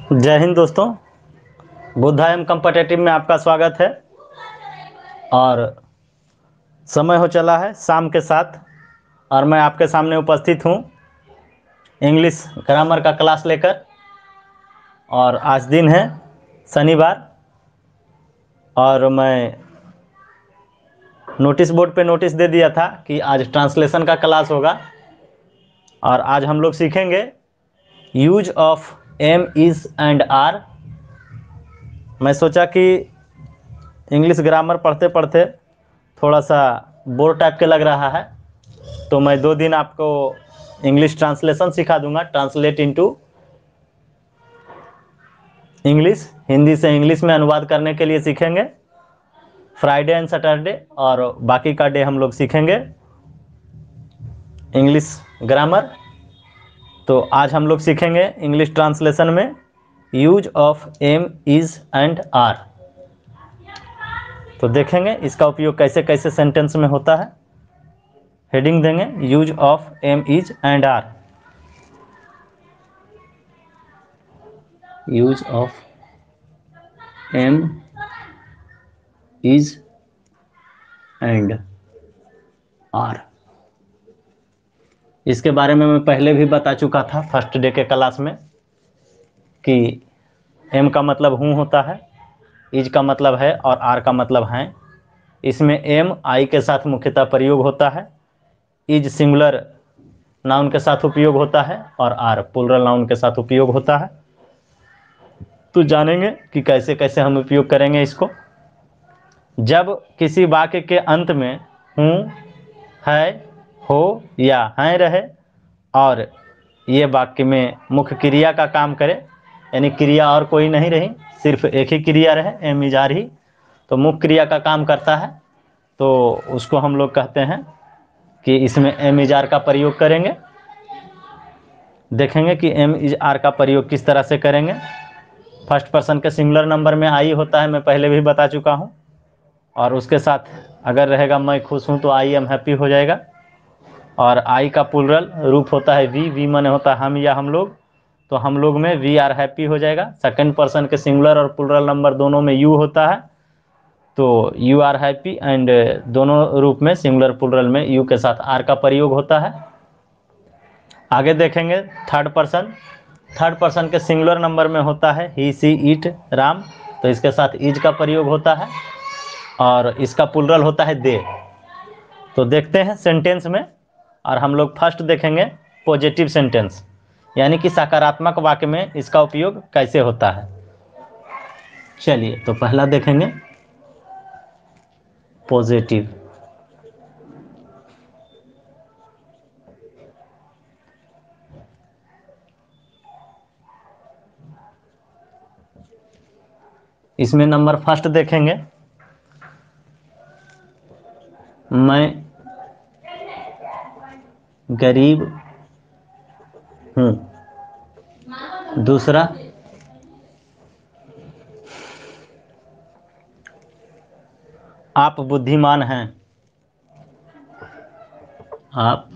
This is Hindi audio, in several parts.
जय हिंद दोस्तों। बुद्धायम कम्पिटिटिव में आपका स्वागत है। और समय हो चला है शाम के 7 और मैं आपके सामने उपस्थित हूँ इंग्लिश ग्रामर का क्लास लेकर। और आज दिन है शनिवार और मैं नोटिस बोर्ड पे नोटिस दे दिया था कि आज ट्रांसलेशन का क्लास होगा। और आज हम लोग सीखेंगे use of am is and are. मैं सोचा कि इंग्लिश ग्रामर पढ़ते पढ़ते थोड़ा सा बोर टाइप के लग रहा है, तो मैं 2 दिन आपको इंग्लिश ट्रांसलेशन सिखा दूंगा। ट्रांसलेट इनटू इंग्लिश, हिंदी से इंग्लिश में अनुवाद करने के लिए सीखेंगे फ्राइडे एंड सैटरडे, और बाकी का डे हम लोग सीखेंगे इंग्लिश ग्रामर। तो आज हम लोग सीखेंगे इंग्लिश ट्रांसलेशन में use of am is and are. तो देखेंगे इसका उपयोग कैसे कैसे सेंटेंस में होता है। हेडिंग देंगे use of am is and are. Use of am is and are, इसके बारे में मैं पहले भी बता चुका था फर्स्ट डे के क्लास में कि एम का मतलब हूँ होता है, इज का मतलब है और आर का मतलब हैं। इसमें एम आई के साथ मुख्यतः प्रयोग होता है, इज सिंगुलर नाउन के साथ उपयोग होता है और आर प्लूरल नाउन के साथ उपयोग होता है। तो जानेंगे कि कैसे कैसे हम उपयोग करेंगे इसको। जब किसी वाक्य के अंत में हूँ, है, हो या हैं रहे और ये वाक्य में मुख्य क्रिया का काम करे, यानी क्रिया और कोई नहीं रही, सिर्फ एक ही क्रिया रहे, एम इज आर ही, तो मुख्य क्रिया का काम करता है, तो उसको हम लोग कहते हैं कि इसमें एम इज आर का प्रयोग करेंगे। देखेंगे कि एम इज आर का प्रयोग किस तरह से करेंगे। फर्स्ट पर्सन के सिंगुलर नंबर में आई होता है, मैं पहले भी बता चुका हूँ। और उसके साथ अगर रहेगा मैं खुश हूँ तो आई एम हैप्पी हो जाएगा। और आई का प्लूरल रूप होता है वी, वी माने होता है हम या हम लोग, तो हम लोग में वी आर हैप्पी हो जाएगा। सेकंड पर्सन के सिंगुलर और प्लूरल नंबर दोनों में यू होता है, तो यू आर हैप्पी, एंड दोनों रूप में सिंगुलर प्लूरल में यू के साथ आर का प्रयोग होता है। आगे देखेंगे थर्ड पर्सन के सिंगुलर नंबर में होता है ही, सी, इट, राम, तो इसके साथ इज का प्रयोग होता है और इसका प्लूरल होता है दे। तो देखते हैं सेंटेंस में, और हम लोग फर्स्ट देखेंगे पॉजिटिव सेंटेंस, यानी कि सकारात्मक वाक्य में इसका उपयोग कैसे होता है। चलिए तो पहला देखेंगे पॉजिटिव। इसमें नंबर फर्स्ट देखेंगे, मैं गरीब हूँ। दूसरा, आप बुद्धिमान हैं। आप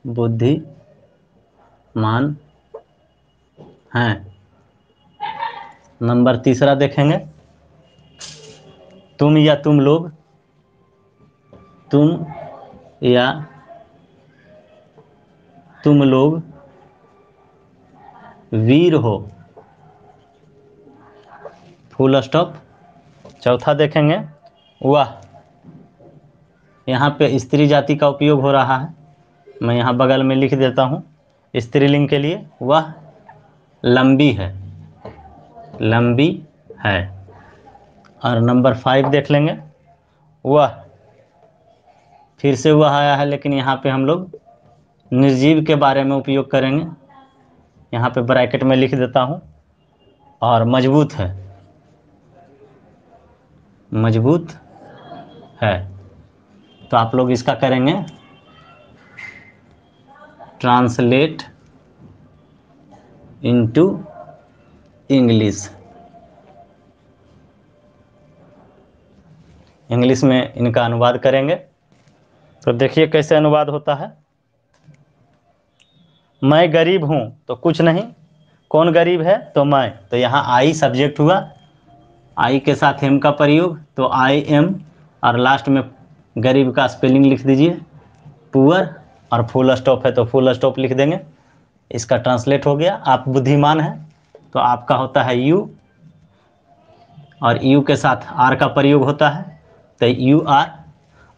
बुद्धिमान हैं। नंबर तीसरा देखेंगे, तुम या तुम लोग, तुम या तुम लोग वीर हो। Full stop. चौथा देखेंगे वह, यहाँ पे स्त्री जाति का उपयोग हो रहा है, मैं यहाँ बगल में लिख देता हूँ स्त्रीलिंग के लिए, वह लंबी है, लंबी है। और नंबर 5 देख लेंगे, वह, फिर से वह आया है लेकिन यहाँ पे हम लोग निर्जीव के बारे में उपयोग करेंगे, यहाँ पे ब्रैकेट में लिख देता हूँ, और मजबूत है, मजबूत है। तो आप लोग इसका करेंगे ट्रांसलेट इनटू इंग्लिश। इंग्लिश में इनका अनुवाद करेंगे। तो देखिए कैसे अनुवाद होता है। मैं गरीब हूँ तो कुछ नहीं, कौन गरीब है तो मैं, तो यहाँ आई सब्जेक्ट हुआ, आई के साथ एम का प्रयोग, तो आई एम, और लास्ट में गरीब का स्पेलिंग लिख दीजिए पुअर, और फुल स्टॉप है तो फुल स्टॉप लिख देंगे। इसका ट्रांसलेट हो गया। आप बुद्धिमान हैं तो आपका होता है यू, और यू के साथ आर का प्रयोग होता है तो यू आर,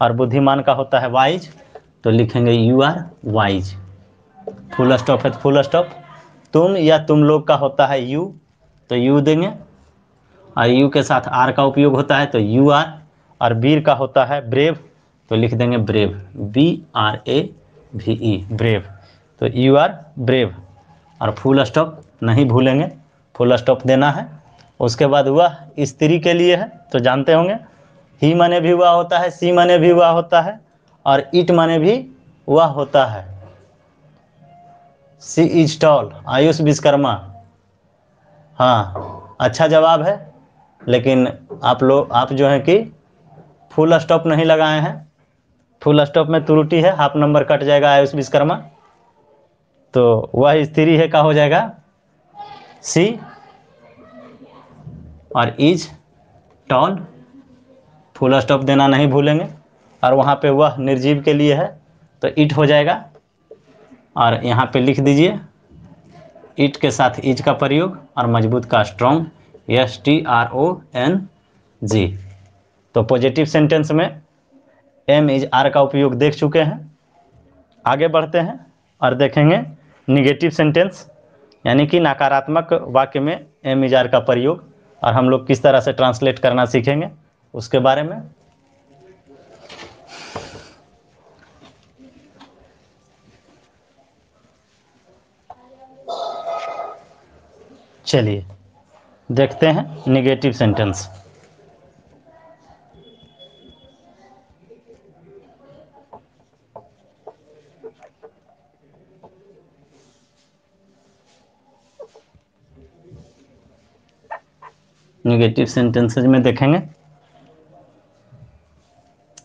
और बुद्धिमान का होता है वाइज तो लिखेंगे you are wise. Full stop है तो फुल स्टॉप। तुम या तुम लोग का होता है यू तो यू देंगे, और यू के साथ आर का उपयोग होता है तो यू आर, और वीर का होता है ब्रेव तो लिख देंगे ब्रेव, BRAVE ब्रेव, तो यू आर ब्रेव। और फुल स्टॉप नहीं भूलेंगे, फुल स्टॉप देना है। उसके बाद वह स्त्री के लिए है तो जानते होंगे, ही माने भी वह होता है, सी माने भी वह होता है, और इट माने भी वह होता है। सी इज टॉल, आयुष विश्वकर्मा। हाँ अच्छा जवाब है, लेकिन आप जो है कि फुल स्टॉप नहीं लगाए हैं, फुल स्टॉप में त्रुटि है, हाफ नंबर कट जाएगा आयुष विश्वकर्मा, तो वह स्त्री है का हो जाएगा सी, और इज टॉल फुल स्टॉप देना नहीं भूलेंगे, और वहाँ पे वह निर्जीव के लिए है तो इट हो जाएगा, और यहाँ पे लिख दीजिए इट के साथ इज का प्रयोग, और मजबूत का स्ट्रॉन्ग, STRONG। तो पॉजिटिव सेंटेंस में एम इज आर का उपयोग देख चुके हैं। आगे बढ़ते हैं और देखेंगे निगेटिव सेंटेंस, यानी कि नकारात्मक वाक्य में एम इज आर का प्रयोग, और हम लोग किस तरह से ट्रांसलेट करना सीखेंगे उसके बारे में। चलिए देखते हैं निगेटिव सेंटेंस। निगेटिव सेंटेंसेज में देखेंगे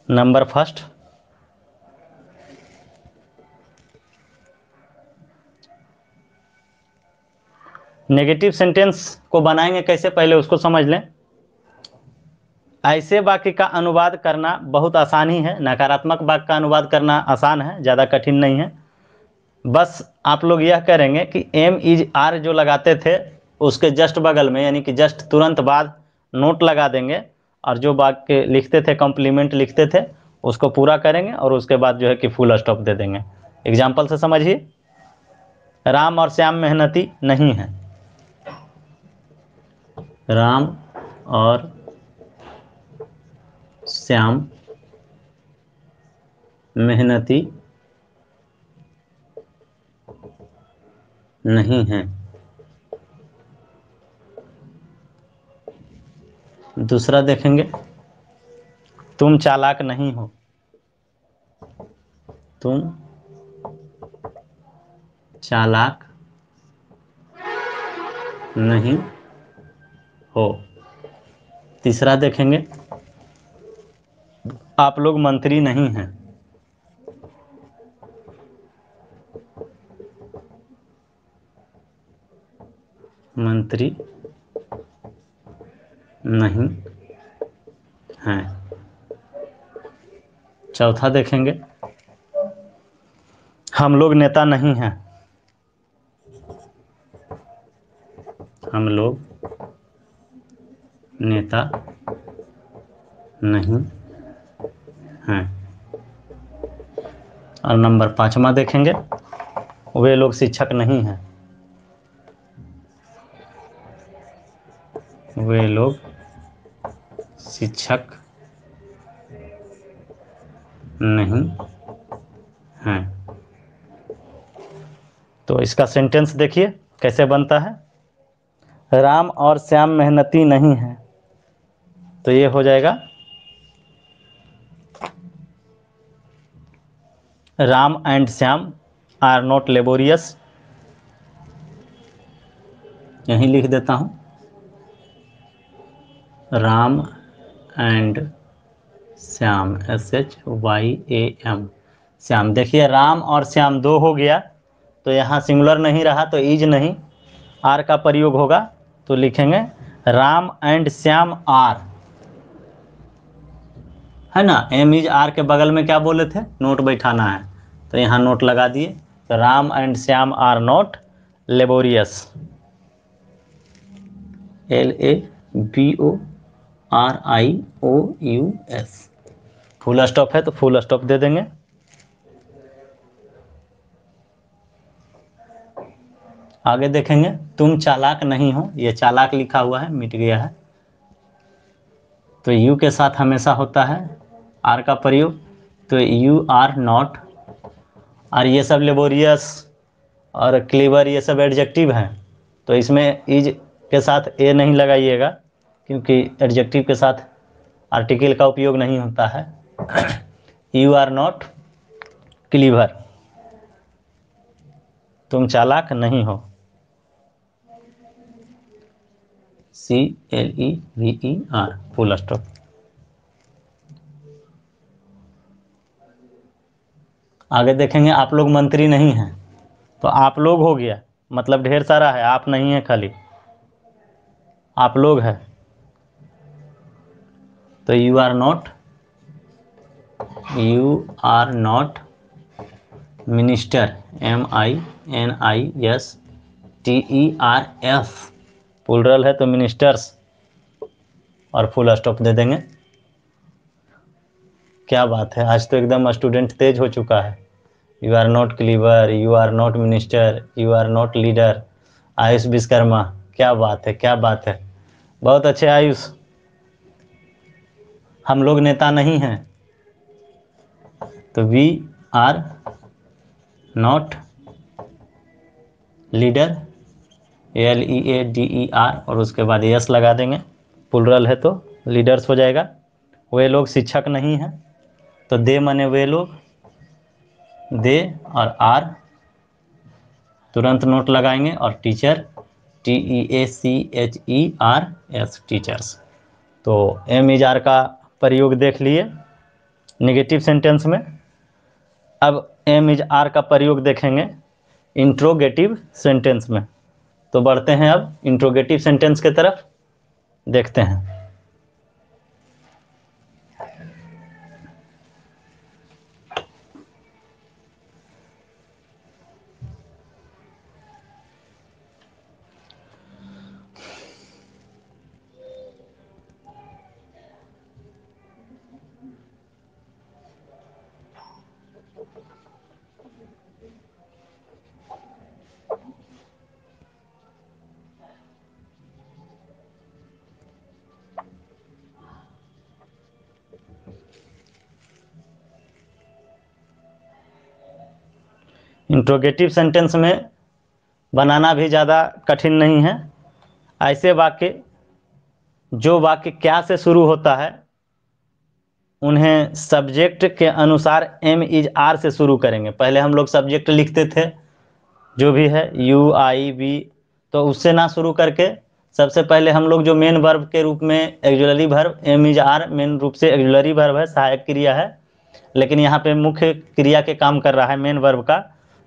नंबर फर्स्ट, नेगेटिव सेंटेंस को बनाएंगे कैसे पहले उसको समझ लें। ऐसे वाक्य का अनुवाद करना बहुत आसान ही है, नकारात्मक वाक्य का अनुवाद करना आसान है, ज़्यादा कठिन नहीं है। बस आप लोग यह करेंगे कि एम इज आर जो लगाते थे उसके जस्ट बगल में, यानी कि जस्ट तुरंत बाद नोट लगा देंगे, और जो वाक्य लिखते थे कॉम्प्लीमेंट लिखते थे उसको पूरा करेंगे, और उसके बाद जो है कि फुल स्टॉप दे देंगे। एग्जाम्पल से समझिए, राम और श्याम मेहनती नहीं है, राम और श्याम मेहनती नहीं है। दूसरा देखेंगे, तुम चालाक नहीं हो, तुम चालाक नहीं हो। तीसरा देखेंगे, आप लोग मंत्री नहीं हैं, मंत्री नहीं हैं। चौथा देखेंगे, हम लोग नेता नहीं हैं, हम लोग नेता नहीं हैं। और नंबर पाँचवा देखेंगे, वे लोग शिक्षक नहीं हैं, वे लोग शिक्षक नहीं हैं। तो इसका सेंटेंस देखिए कैसे बनता है, राम और श्याम मेहनती नहीं हैं, तो ये हो जाएगा Ram and Shyam are not laborious, यहीं लिख देता हूं, राम एंड श्याम, SHYAM, श्याम। देखिए राम और श्याम दो हो गया, तो यहाँ सिंगुलर नहीं रहा तो इज नहीं, आर का प्रयोग होगा तो लिखेंगे राम एंड श्याम आर, है ना। एम इज आर के बगल में क्या बोले थे, नोट बैठाना है, तो यहाँ नोट लगा दिए। तो Ram and Shyam are not laborious, LABORIOUS। Full stop है तो फुल स्टॉप दे देंगे। आगे देखेंगे, तुम चालाक नहीं हो, ये चालाक लिखा हुआ है, मिट गया है, तो यू के साथ हमेशा होता है आर का प्रयोग, तो यू आर नॉट। और ये सब लेबोरियस और क्लीवर ये सब एडजेक्टिव हैं, तो इसमें इज के साथ ए नहीं लगाइएगा, क्योंकि एडजेक्टिव के साथ आर्टिकल का उपयोग नहीं होता है। यू आर नॉट क्लीवर, तुम चालाक नहीं हो, CLEVER, फुल स्टॉप। आगे देखेंगे, आप लोग मंत्री नहीं हैं, तो आप लोग हो गया, मतलब ढेर सारा है, आप नहीं है खाली, आप लोग है, तो you are not minister, MINISTERS, plural है तो मिनिस्टर्स, और फुल स्टॉप दे देंगे। क्या बात है, आज तो एकदम स्टूडेंट तेज हो चुका है। You are not clever, you are not minister, you are not leader. Ayush Vishwakarma, क्या बात है, क्या बात है, बहुत अच्छे आयुष। हम लोग नेता नहीं हैं, तो we are not leader, LEADER, और उसके बाद यस लगा देंगे, प्लूरल है तो लीडर्स हो जाएगा। वे लोग शिक्षक नहीं हैं, तो दे माने वे लोग, दे और आर तुरंत नोट लगाएंगे, और टीचर TEACHERS, टीचर्स। तो एम इज आर का प्रयोग देख लिए निगेटिव सेंटेंस में। अब एम इज आर का प्रयोग देखेंगे इंट्रोगेटिव सेंटेंस में। तो बढ़ते हैं अब इंट्रोगेटिव सेंटेंस के तरफ, देखते हैं। इंट्रोगेटिव सेंटेंस में बनाना भी ज़्यादा कठिन नहीं है। ऐसे वाक्य, जो वाक्य क्या से शुरू होता है, उन्हें सब्जेक्ट के अनुसार एम इज आर से शुरू करेंगे। पहले हम लोग सब्जेक्ट लिखते थे, जो भी है UIV, तो उससे ना शुरू करके सबसे पहले हम लोग जो मेन वर्ब के रूप में auxiliary verb, am is are main रूप से एक्जुलरी वर्ब है, सहायक क्रिया है, लेकिन यहाँ पे मुख्य क्रिया के काम कर रहा है मेन वर्ब का।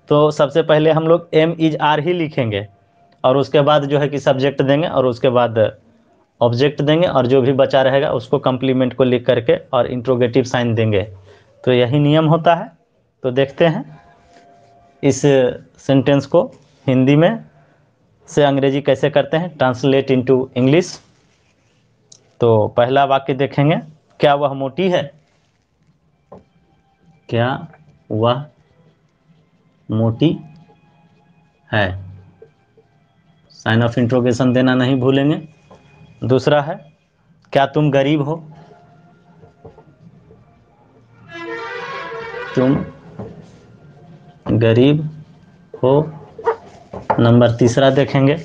तो सबसे पहले हम लोग एम इज आर ही लिखेंगे, और उसके बाद जो है कि सब्जेक्ट देंगे, और उसके बाद ऑब्जेक्ट देंगे, और जो भी बचा रहेगा उसको कंप्लीमेंट को लिख करके और इंट्रोगेटिव साइन देंगे। तो यही नियम होता है। तो देखते हैं इस सेंटेंस को हिंदी में से अंग्रेजी कैसे करते हैं, ट्रांसलेट इनटू इंग्लिश। तो पहला वाक्य देखेंगे, क्या वह मोटी है, क्या वह मोटी है, साइन ऑफ इंट्रोगेशन देना नहीं भूलेंगे। दूसरा है, क्या तुम गरीब हो, तुम गरीब हो। नंबर तीसरा देखेंगे,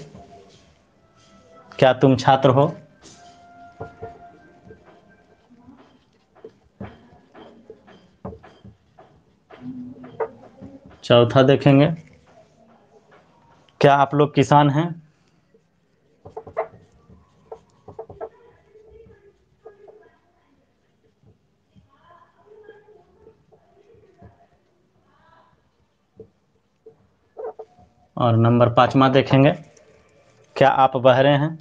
क्या तुम छात्र हो, चौथा देखेंगे, क्या आप लोग किसान हैं, और नंबर 5वां देखेंगे, क्या आप बहरे हैं?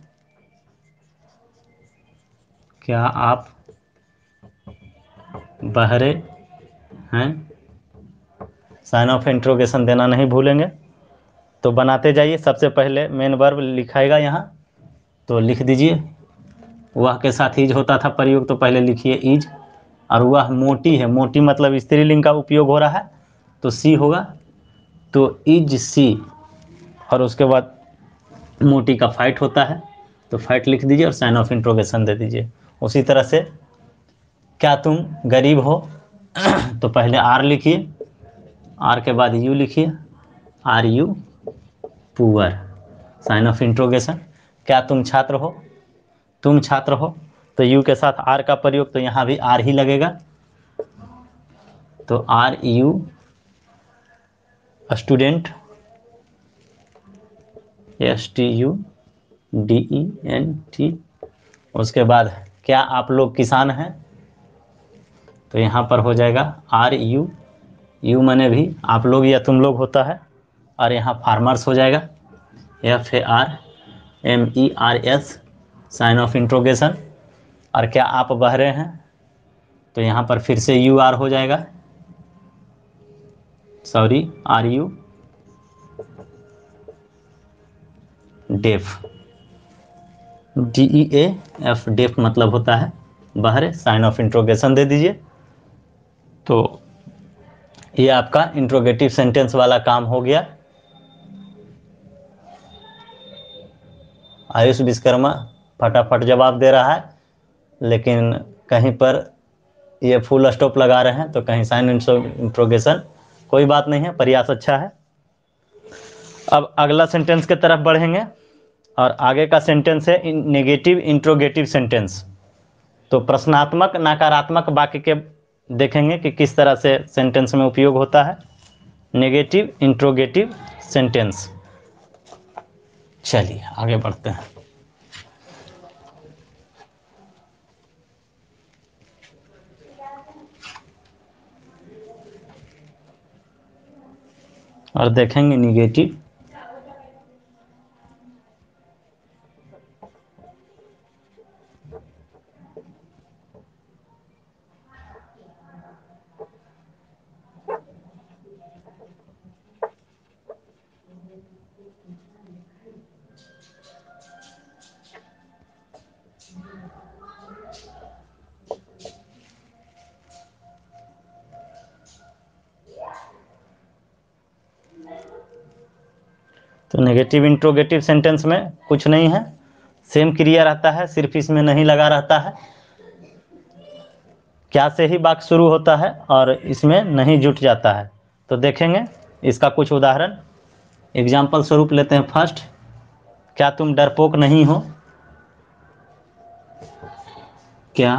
क्या आप बहरे हैं? साइन ऑफ इंट्रोगेशन देना नहीं भूलेंगे। तो बनाते जाइए। सबसे पहले मेन वर्ब लिखाएगा यहाँ, तो लिख दीजिए। वह के साथ इज होता था प्रयोग, तो पहले लिखिए इज। और वह मोटी है, मोटी मतलब स्त्रीलिंग का उपयोग हो रहा है, तो सी होगा, तो इज सी। और उसके बाद मोटी का फाइट होता है, तो फाइट लिख दीजिए और साइन ऑफ इंट्रोगेशन दे दीजिए। उसी तरह से क्या तुम गरीब हो? तो पहले आर लिखिए, आर के बाद यू लिखिए, are you poor, sign of interrogation. क्या तुम छात्र हो? तुम छात्र हो, तो यू के साथ आर का प्रयोग, तो यहाँ भी आर ही लगेगा, तो आर यू स्टूडेंट, STUDENT। उसके बाद क्या आप लोग किसान हैं? तो यहाँ पर हो जाएगा आर यू, यू माने भी आप लोग या तुम लोग होता है, और यहाँ फार्मर्स हो जाएगा, FARMERS, साइन ऑफ इंट्रोगेशन। और क्या आप बहरे हैं? तो यहाँ पर फिर से UR हो जाएगा, sorry, RU deaf, DEAF, deaf मतलब होता है बहरे, साइन ऑफ इंट्रोगेशन दे दीजिए। तो ये आपका इंट्रोगेटिव सेंटेंस वाला काम हो गया। आयुष विश्वकर्मा फटाफट जवाब दे रहा है, लेकिन कहीं पर ये फुल स्टॉप लगा रहे हैं, तो कहीं साइन इंट्रोगेशन। कोई बात नहीं है, प्रयास अच्छा है। अब अगला सेंटेंस की तरफ बढ़ेंगे, और आगे का सेंटेंस है नेगेटिव इंट्रोगेटिव सेंटेंस। तो प्रश्नात्मक नकारात्मक वाक्य के देखेंगे कि किस तरह से सेंटेंस में उपयोग होता है नेगेटिव इंट्रोगेटिव सेंटेंस। चलिए आगे बढ़ते हैं। और देखेंगे निगेटिव तो नेगेटिव इंट्रोगेटिव सेंटेंस में कुछ नहीं है, सेम क्रिया रहता है, सिर्फ इसमें नहीं लगा रहता है। क्या से ही वाक्य शुरू होता है और इसमें नहीं जुट जाता है। तो देखेंगे इसका कुछ उदाहरण, एग्जाम्पल स्वरूप लेते हैं। फर्स्ट, क्या तुम डरपोक नहीं हो? क्या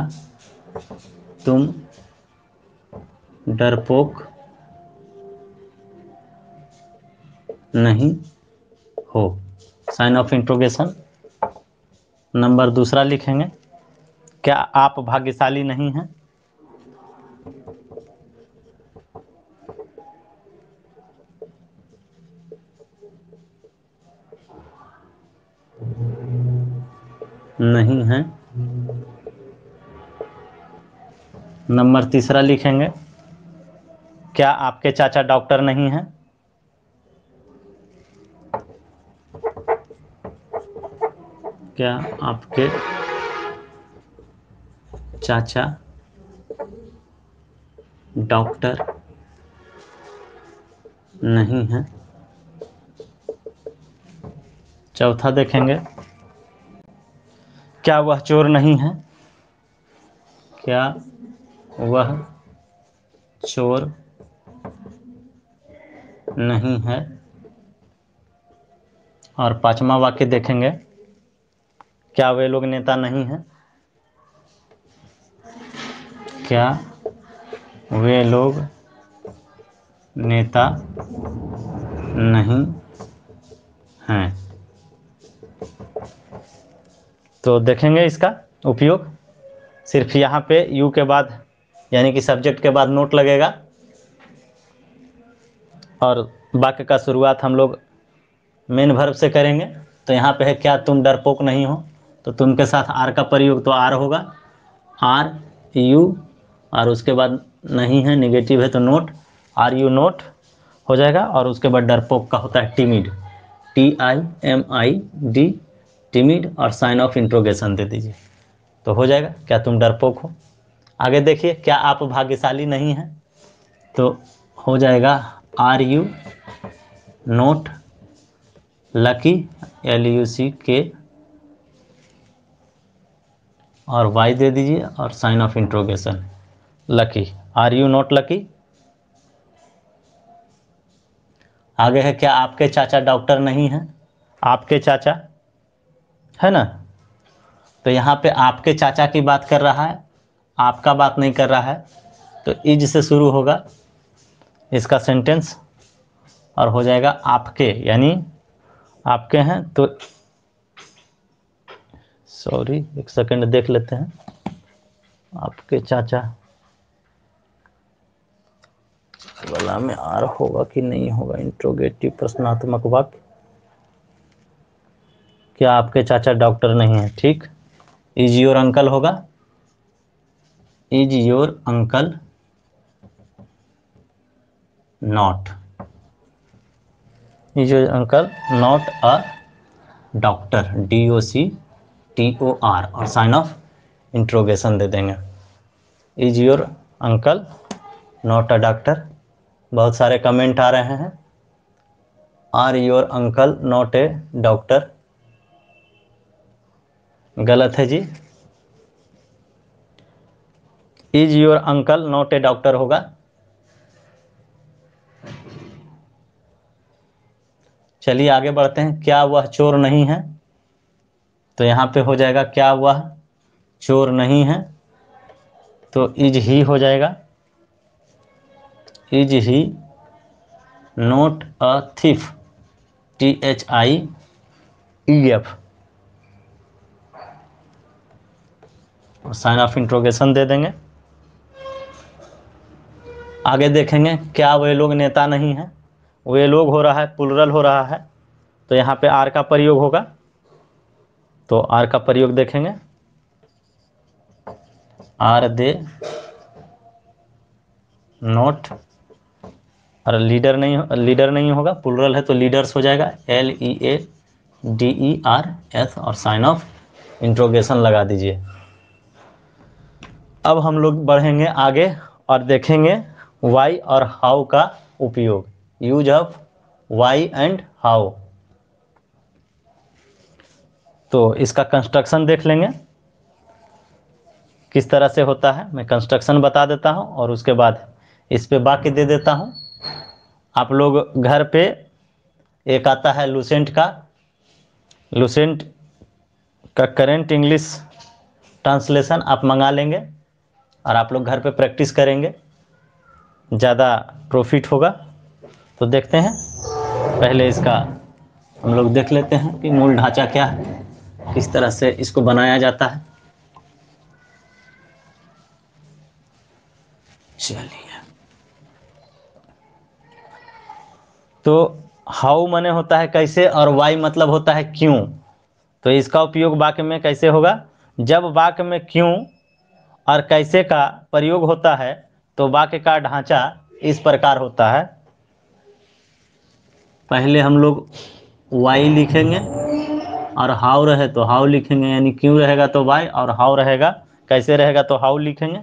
तुम डरपोक नहीं हो, साइन ऑफ इंट्रोगेशन। नंबर दूसरा लिखेंगे, क्या आप भाग्यशाली नहीं हैं? नहीं हैं। नंबर तीसरा लिखेंगे, क्या आपके चाचा डॉक्टर नहीं हैं? क्या आपके चाचा डॉक्टर नहीं हैं। चौथा देखेंगे, क्या वह चोर नहीं है? क्या वह चोर नहीं है। और पांचवा वाक्य देखेंगे, क्या वे लोग नेता नहीं हैं? क्या वे लोग नेता नहीं हैं। तो देखेंगे इसका उपयोग, सिर्फ यहाँ पे यू के बाद यानी कि सब्जेक्ट के बाद नोट लगेगा, और वाक्य का शुरुआत हम लोग मेन वर्ब से करेंगे। तो यहाँ पे है क्या तुम डरपोक नहीं हो, तो तुम के साथ आर का प्रयोग तो आर होगा, आर यू, और उसके बाद नहीं है निगेटिव है तो नोट, आर यू नोट हो जाएगा। और उसके बाद डरपोक का होता है टिमिड, TIMID, टिमिड, और साइन ऑफ इंट्रोगेशन दे दीजिए तो हो जाएगा क्या तुम डरपोक हो। आगे देखिए क्या आप भाग्यशाली नहीं हैं, तो हो जाएगा are you not lucky, LUCK, और वाई दे दीजिए और sign of interrogation lucky, are you not lucky. आगे है क्या आपके चाचा डॉक्टर नहीं हैं, आपके चाचा है ना, तो यहाँ पे आपके चाचा की बात कर रहा है, आपका बात नहीं कर रहा है, तो इज से शुरू होगा इसका सेंटेंस और हो जाएगा आपके, यानी आपके हैं तो सॉरी एक सेकंड देख लेते हैं, आपके चाचा वाला में आर होगा कि नहीं होगा, इंट्रोगेटिव प्रश्नात्मक वाक्य, क्या आपके चाचा डॉक्टर नहीं है, ठीक। इज योर अंकल होगा, is your uncle not, is your uncle not a doctor, DOCTOR, और साइन ऑफ इंट्रोगेशन दे देंगे। Is your uncle not a doctor, बहुत सारे कमेंट आ रहे हैं, are your uncle not a doctor, गलत है जी, is your uncle not a doctor होगा। चलिए आगे बढ़ते हैं, क्या वह चोर नहीं है, तो यहाँ पे हो जाएगा क्या वह चोर नहीं है, तो इज ही हो जाएगा, is he not a thief, THIEF, और साइन ऑफ इंट्रोगेशन दे देंगे। आगे देखेंगे क्या वे लोग नेता नहीं हैं, वे लोग हो रहा है प्लुरल हो रहा है, तो यहाँ पे आर का प्रयोग होगा, तो आर का प्रयोग देखेंगे, आर दे नॉट, और लीडर नहीं होगा, प्लुरल है तो लीडर्स हो जाएगा, LEADERS, और साइन ऑफ इंट्रोगेशन लगा दीजिए। अब हम लोग बढ़ेंगे आगे और देखेंगे वाई और हाउ का उपयोग, use of why and how. तो इसका कंस्ट्रक्शन देख लेंगे किस तरह से होता है, मैं कंस्ट्रक्शन बता देता हूं और उसके बाद इस पे वाक्य दे देता हूं। आप लोग घर पे एक आता है लुसेंट का करेंट इंग्लिश ट्रांसलेशन आप मंगा लेंगे और आप लोग घर पे प्रैक्टिस करेंगे, ज़्यादा प्रॉफिट होगा। तो देखते हैं, पहले इसका हम लोग देख लेते हैं कि मूल ढांचा क्या है, किस तरह से इसको बनाया जाता है। चलिए, तो हाउ माने होता है कैसे और वाई मतलब होता है क्यों। तो इसका उपयोग वाक्य में कैसे होगा, जब वाक्य में क्यों और कैसे का प्रयोग होता है तो वाक्य का ढांचा इस प्रकार होता है। पहले हम लोग वाई लिखेंगे और हाउ रहे तो हाउ लिखेंगे, यानी क्यों रहेगा तो वाई, और हाउ रहेगा कैसे रहेगा तो हाउ लिखेंगे।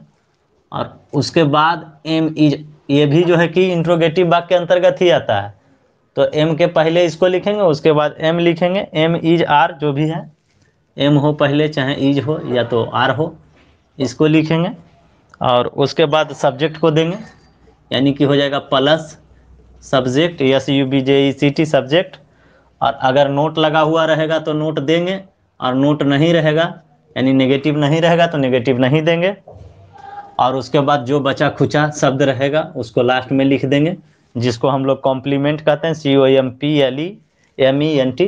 और उसके बाद एम इज, ये भी जो है कि इंट्रोगेटिव वाक्य के अंतर्गत ही आता है, तो एम के पहले इसको लिखेंगे, उसके बाद एम लिखेंगे, एम इज आर जो भी है, एम हो पहले चाहे इज हो या तो आर हो, इसको लिखेंगे। और उसके बाद सब्जेक्ट को देंगे, यानी कि हो जाएगा प्लस सब्जेक्ट, SUBJECT सब्जेक्ट। और अगर नोट लगा हुआ रहेगा तो नोट देंगे, और नोट नहीं रहेगा यानी नेगेटिव नहीं रहेगा तो नेगेटिव नहीं देंगे। और उसके बाद जो बचा खुचा शब्द रहेगा उसको लास्ट में लिख देंगे, जिसको हम लोग कॉम्प्लीमेंट कहते हैं, COMPLEMENT,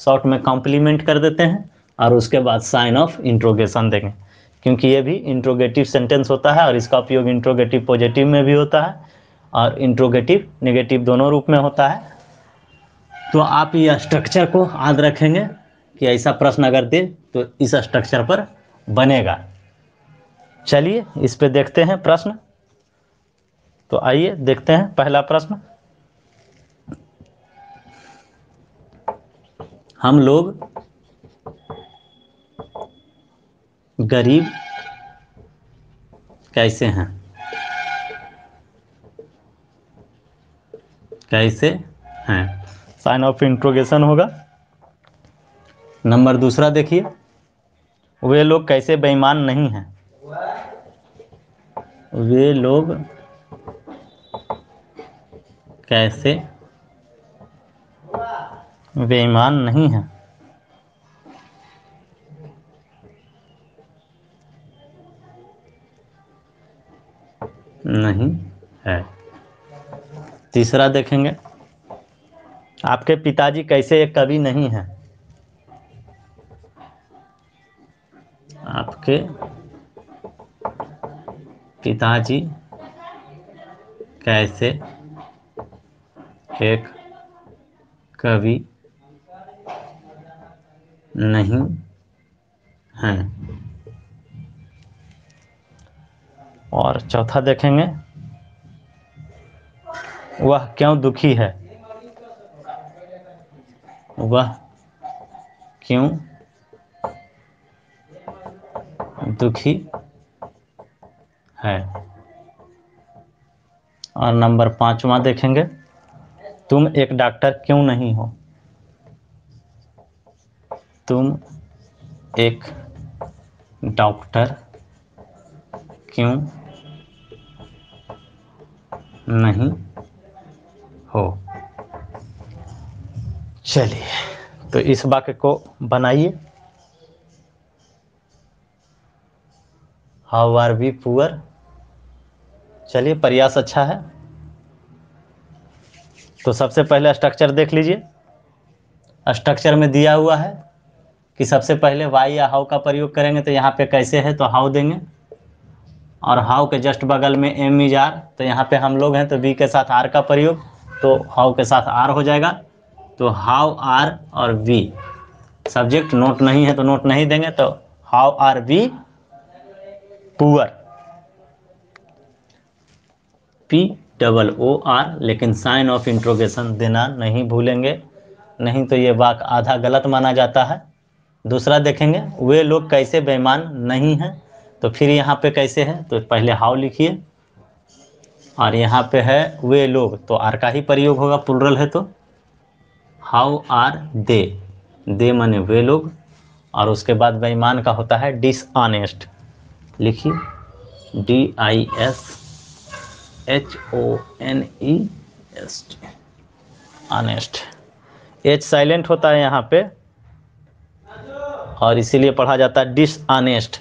शॉर्ट में कॉम्प्लीमेंट कर देते हैं। और उसके बाद साइन ऑफ इंट्रोगेशन देंगे, क्योंकि ये भी इंट्रोगेटिव सेंटेंस होता है और इसका उपयोग इंट्रोगेटिव पॉजिटिव में भी होता है और इंट्रोगेटिव नेगेटिव दोनों रूप में होता है। तो आप ये स्ट्रक्चर को याद रखेंगे कि ऐसा प्रश्न अगर दे तो इस स्ट्रक्चर पर बनेगा। चलिए इस पे देखते हैं प्रश्न। तो आइए देखते हैं पहला प्रश्न। हम लोग गरीब कैसे हैं? कैसे हैं, साइन ऑफ इंट्रोगेशन होगा। नंबर दूसरा देखिए, वे लोग कैसे बेईमान नहीं हैं? वे लोग कैसे बेईमान नहीं हैं? नहीं है। तीसरा देखेंगे, आपके पिताजी कैसे एक कवि नहीं हैं? आपके पिताजी कैसे एक कवि नहीं हैं? और चौथा देखेंगे, वह क्यों दुखी है? वह क्यों दुखी है? और नंबर 5वां देखेंगे, तुम एक डॉक्टर क्यों नहीं हो? तुम एक डॉक्टर क्यों नहीं हो? चलिए तो इस वाक्य को बनाइए। How are we poor. चलिए प्रयास अच्छा है। तो सबसे पहले स्ट्रक्चर देख लीजिए। स्ट्रक्चर में दिया हुआ है कि सबसे पहले वाई या हाउ का प्रयोग करेंगे, तो यहाँ पे कैसे है तो हाउ देंगे, और हाउ के जस्ट बगल में एम इज आर, तो यहाँ पे हम लोग हैं तो बी के साथ आर का प्रयोग, तो हाउ के साथ आर हो जाएगा। तो हाउ आर और वी, सब्जेक्ट नोट नहीं है तो नोट नहीं देंगे, तो how are we poor, POOR, लेकिन साइन ऑफ इंट्रोगेशन देना नहीं भूलेंगे, नहीं तो ये वाक्य आधा गलत माना जाता है। दूसरा देखेंगे, वे लोग कैसे बेईमान नहीं हैं, तो फिर यहाँ पे कैसे है तो पहले हाउ लिखिए, और यहाँ पे है वे लोग, तो आर का ही प्रयोग होगा, प्लुरल है तो हाउ आर दे माने वे लोग, और उसके बाद बेईमान का होता है डिसऑनेस्ट, लिखिए DISHONEST, ऑनेस्ट, एच साइलेंट होता है यहाँ पे और इसीलिए पढ़ा जाता है डिसऑनेस्ट,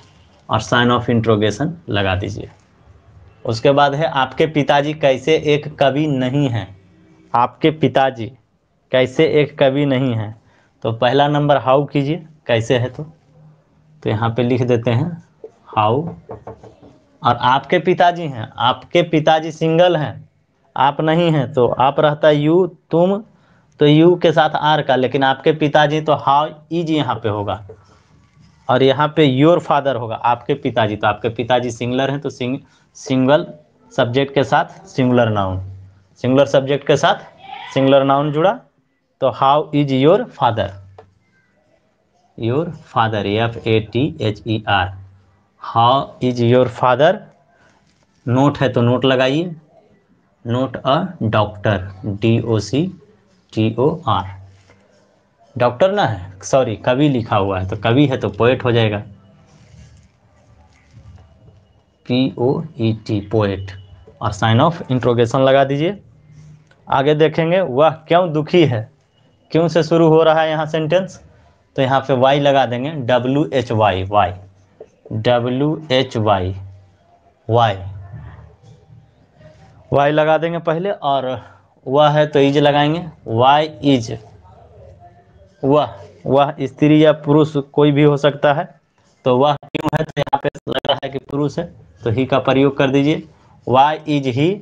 और साइन ऑफ इंट्रोगेशन लगा दीजिए। उसके बाद है आपके पिताजी कैसे एक कवि नहीं हैं। आपके पिताजी कैसे एक कवि नहीं हैं, तो पहला नंबर हाउ कीजिए, कैसे है तो यहाँ पे लिख देते हैं हाउ, और आपके पिताजी हैं, आपके पिताजी सिंगल हैं, आप नहीं हैं, तो आप रहता है यू, तुम, तो यू के साथ आर का, लेकिन आपके पिताजी तो हाउ इज यहाँ पे होगा, और यहाँ पे योर फादर होगा, आपके पिताजी, तो आपके पिताजी सिंगुलर हैं तो सिंगल सब्जेक्ट के साथ सिंगुलर नाउन, सिंगुलर सब्जेक्ट के साथ सिंगुलर नाउन जुड़ा, तो how is your father, your father FATHER, how is your father. Note है तो नोट लगाइए, नोट अ डॉक्टर, DOCTOR, डॉक्टर ना है, सॉरी कवि लिखा हुआ है, तो कवि है तो पोएट हो जाएगा, POET पोएट, और साइन ऑफ इंट्रोगेशन लगा दीजिए। आगे देखेंगे, वह क्यों दुखी है, क्यों से शुरू हो रहा है यहाँ सेंटेंस, तो यहाँ पे वाई लगा देंगे, WHY, वाई लगा देंगे पहले, और वह है तो इज लगाएंगे, वाई इज, वह स्त्री या पुरुष कोई भी हो सकता है, तो वह क्यों है तो यहाँ पे लग रहा है कि पुरुष है, तो ही का प्रयोग कर दीजिए, वाई इज ही,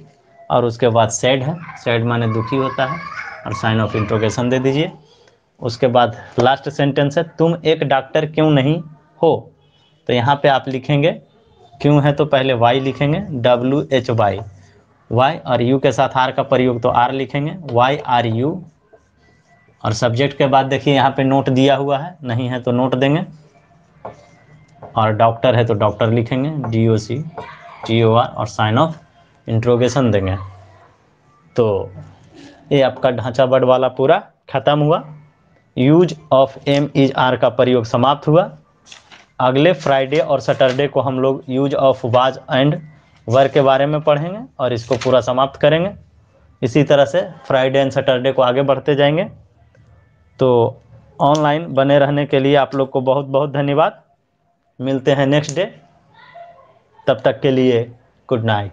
और उसके बाद सैड है, सैड माने दुखी होता है, और साइन ऑफ इंट्रोगेशन दे दीजिए। उसके बाद लास्ट सेंटेंस है तुम एक डॉक्टर क्यों नहीं हो, तो यहाँ पे आप लिखेंगे क्यों है तो पहले वाई लिखेंगे, WHY, वाई, और यू के साथ आर का प्रयोग तो आर लिखेंगे, YRU। और सब्जेक्ट के बाद देखिए यहाँ पे नोट दिया हुआ है, नहीं है तो नोट देंगे, और डॉक्टर है तो डॉक्टर लिखेंगे, DOCTOR, और साइन ऑफ इंट्रोगेशन देंगे। तो ये आपका ढांचा वर्ड वाला पूरा खत्म हुआ। Use of am is are का प्रयोग समाप्त हुआ। अगले फ्राइडे और सैटरडे को हम लोग यूज ऑफ वाज एंड वर के बारे में पढ़ेंगे और इसको पूरा समाप्त करेंगे। इसी तरह से फ्राइडे एंड सैटरडे को आगे बढ़ते जाएंगे। तो ऑनलाइन बने रहने के लिए आप लोग को बहुत बहुत धन्यवाद। मिलते हैं नेक्स्ट डे, तब तक के लिए गुड नाइट।